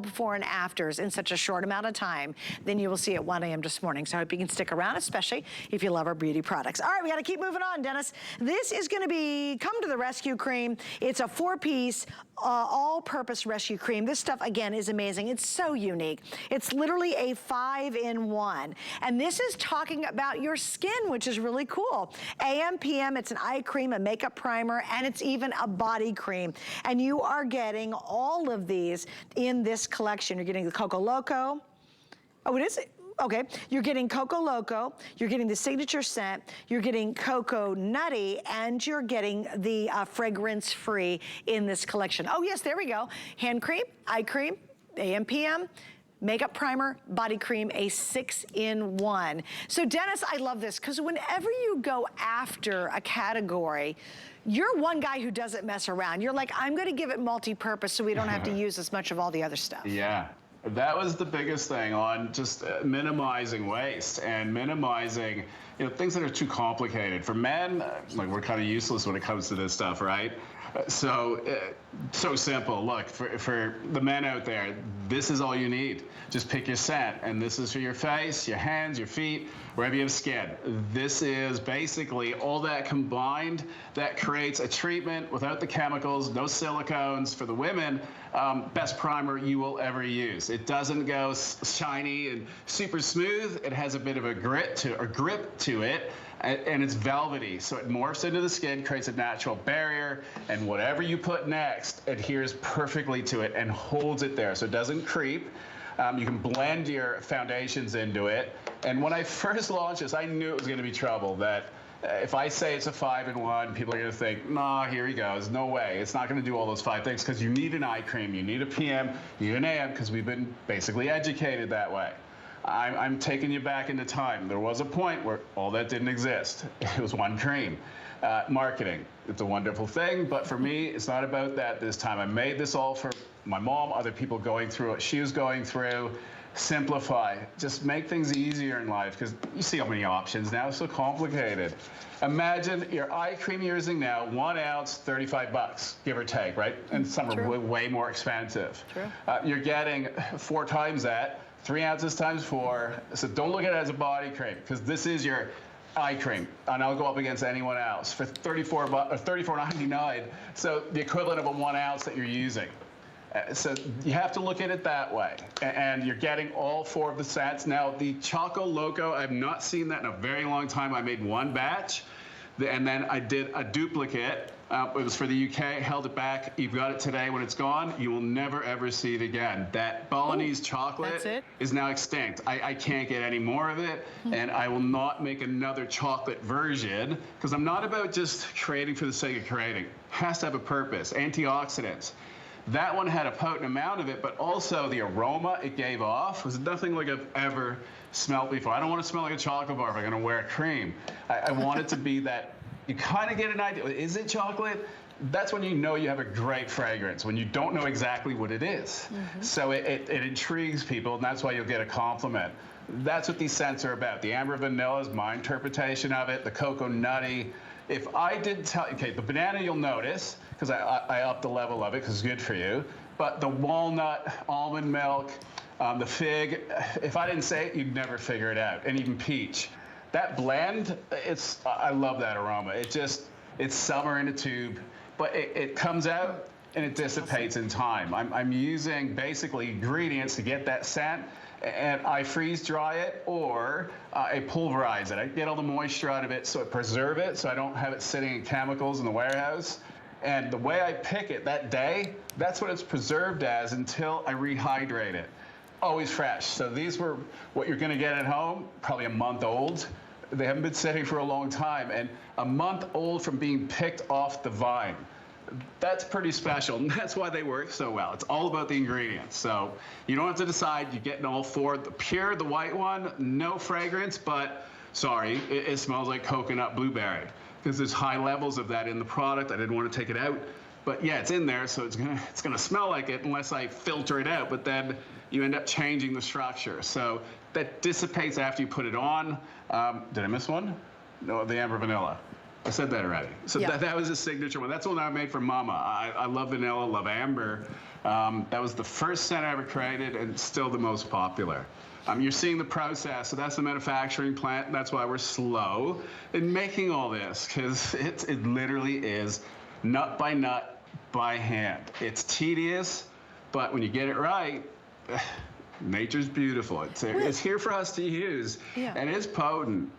before and afters in such a short amount of time than you will see at 1 a.m. this morning. So I hope you can stick around, especially if you love our beauty products. All right, we got to keep moving on, Dennis. This is going to be Come to the Rescue Cream. It's a 4-piece all-purpose rescue cream. This stuff, again, is amazing. It's so unique. It's literally a 5-in-1. And this is talking about your skin, which is really cool. AM, PM, it's an eye cream, a makeup primer, and it's even a body cream. And you are getting all of these in this collection. You're getting the ChocoLoco. Oh, it is? Okay, you're getting CocoLoco, you're getting the signature scent, you're getting CocoNutty, and you're getting the fragrance-free in this collection. Oh yes, there we go. Hand cream, eye cream, AM, PM, makeup primer, body cream, a 6-in-1. So Dennis, I love this, because whenever you go after a category, you're one guy who doesn't mess around. You're like, I'm gonna give it multi-purpose so we don't have to use as much of all the other stuff. Yeah. That was the biggest thing on just minimizing waste and minimizing, things that are too complicated. For men, like we're kind of useless when it comes to this stuff, right? So simple. Look, for the men out there, this is all you need. Just pick your scent, and this is for your face, your hands, your feet, wherever you have skin. This is basically all that combined that creates a treatment without the chemicals, no silicones. For the women, best primer you will ever use. It doesn't go shiny and super smooth. It has a bit of a grip to it. And it's velvety, so it morphs into the skin, creates a natural barrier, and whatever you put next adheres perfectly to it and holds it there, so it doesn't creep. You can blend your foundations into it. And when I first launched this, I knew it was going to be trouble, that if I say it's a 5-in-1, people are going to think, nah, here he goes. No way. It's not going to do all those 5 things, because you need an eye cream, you need a PM, you need an AM, because we've been basically educated that way. I'm taking you back into time. There was a point where all that didn't exist. It was one cream. Marketing, it's a wonderful thing, but for me, it's not about that this time. I made this all for my mom, other people going through what she was going through. Simplify, just make things easier in life, because you see how many options now, it's so complicated. Imagine your eye cream you're using now, 1 ounce, 35 bucks, give or take, right? And some are way more expensive. True. You're getting 4 times that, 3 ounces times 4. So don't look at it as a body cream, because this is your eye cream, and I'll go up against anyone else for $34.99. So the equivalent of a 1 ounce that you're using. So you have to look at it that way, and you're getting all 4 of the scents. Now the ChocoLoco, I've not seen that in a very long time. I made 1 batch, and then I did a duplicate. It was for the UK, held it back. You've got it today. When it's gone, you will never, ever see it again. That Balinese chocolate is now extinct. I can't get any more of it, and I will not make another chocolate version, because I'm not about just creating for the sake of creating. It has to have a purpose. Antioxidants. That one had a potent amount of it, but also the aroma it gave off was nothing like I've ever smelled before. I don't want to smell like a chocolate bar if I'm going to wear a cream. I want it to be that you kind of get an idea. Is it chocolate? That's when you know you have a great fragrance, when you don't know exactly what it is. So it intrigues people, and that's why you'll get a compliment. That's what these scents are about. The amber vanilla is my interpretation of it, the CocoNutty. If I didn't tell, okay, the banana you'll notice, because I upped the level of it because it's good for you, but the walnut, almond milk, the fig, if I didn't say it, you'd never figure it out, and even peach. That blend, I love that aroma. It's summer in a tube, but it comes out and it dissipates in time. I'm using basically ingredients to get that scent, and I freeze dry it, or I pulverize it. I get all the moisture out of it, so I preserve it, so I don't have it sitting in chemicals in the warehouse. And the way I pick it that day, that's what it's preserved as until I rehydrate it. Always fresh. So these were what you're gonna get at home, probably a month old. They haven't been sitting for a long time, and a month old from being picked off the vine. That's pretty special, and that's why they work so well. It's all about the ingredients. So you don't have to decide. You're getting all 4. The pure, the white one, no fragrance, but sorry, it smells like coconut blueberry, because there's high levels of that in the product. I didn't want to take it out, but yeah, it's in there, so it's gonna smell like it unless I filter it out, but then you end up changing the structure. So that dissipates after you put it on. Did I miss one? No, the amber vanilla. I said that already. So that was a signature one. That's one I made for Mama. I love vanilla, love amber. That was the first scent I ever created, and still the most popular. You're seeing the process, so that's the manufacturing plant, and that's why we're slow in making all this, because it literally is nut by hand. It's tedious, but when you get it right, nature's beautiful. It's here for us to use, and it's potent.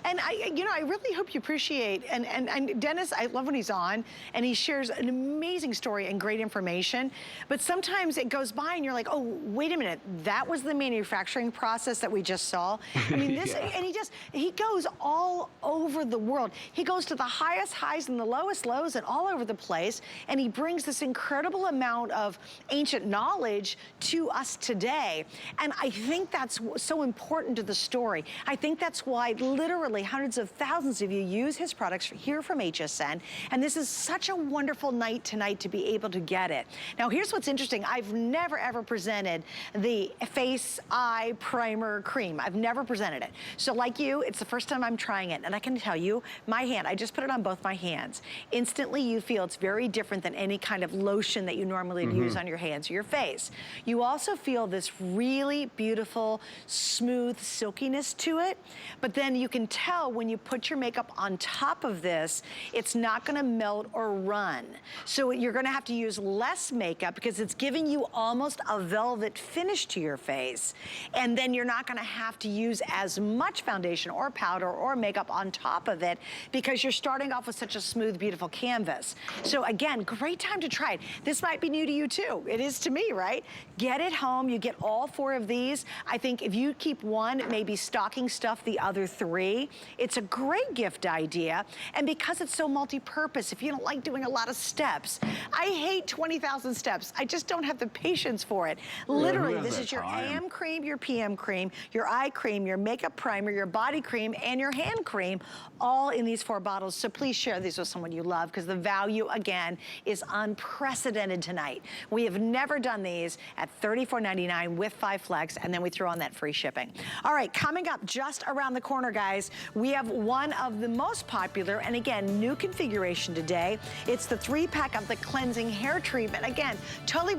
And I really hope you appreciate, and Dennis, I love when he's on, and he shares an amazing story and great information, but sometimes it goes by and you're like, oh, wait a minute, that was the manufacturing process that we just saw. I mean, this, and he goes all over the world. He goes to the highest highs and the lowest lows and all over the place, and he brings this incredible amount of ancient knowledge to us today. And I think that's so important to the story. I think that's why literally hundreds of thousands of you use his products here from HSN, and this is such a wonderful night tonight to be able to get it. Now here's what's interesting. I've never ever presented the face eye primer cream. I've never presented it. So like you, it's the first time I'm trying it, and I can tell you, my hand, I just put it on both my hands. Instantly you feel it's very different than any kind of lotion that you normally use on your hands or your face. You also feel this really beautiful, smooth silkiness to it, but then you can tell when you put your makeup on top of this, it's not gonna melt or run. So you're gonna have to use less makeup because it's giving you almost a velvet finish to your face. And then you're not gonna have to use as much foundation or powder or makeup on top of it because you're starting off with such a smooth, beautiful canvas. So again, great time to try it. This might be new to you too. It is to me, right? Get it home, you get all 4 of these. I think if you keep one, maybe stocking stuff the other 3, it's a great gift idea. And because it's so multi-purpose, if you don't like doing a lot of steps, I hate 20,000 steps. I just don't have the patience for it. Literally, this is your AM cream, your PM cream, your eye cream, your makeup primer, your body cream, and your hand cream, all in these 4 bottles. So please share these with someone you love because the value, again, is unprecedented tonight. We have never done these at $34.99 with 5 flex, and then we throw on that free shipping. All right, coming up just around the corner, guys, we have one of the most popular, and again, new configuration today. It's the 3-pack of the cleansing hair treatment. Again, totally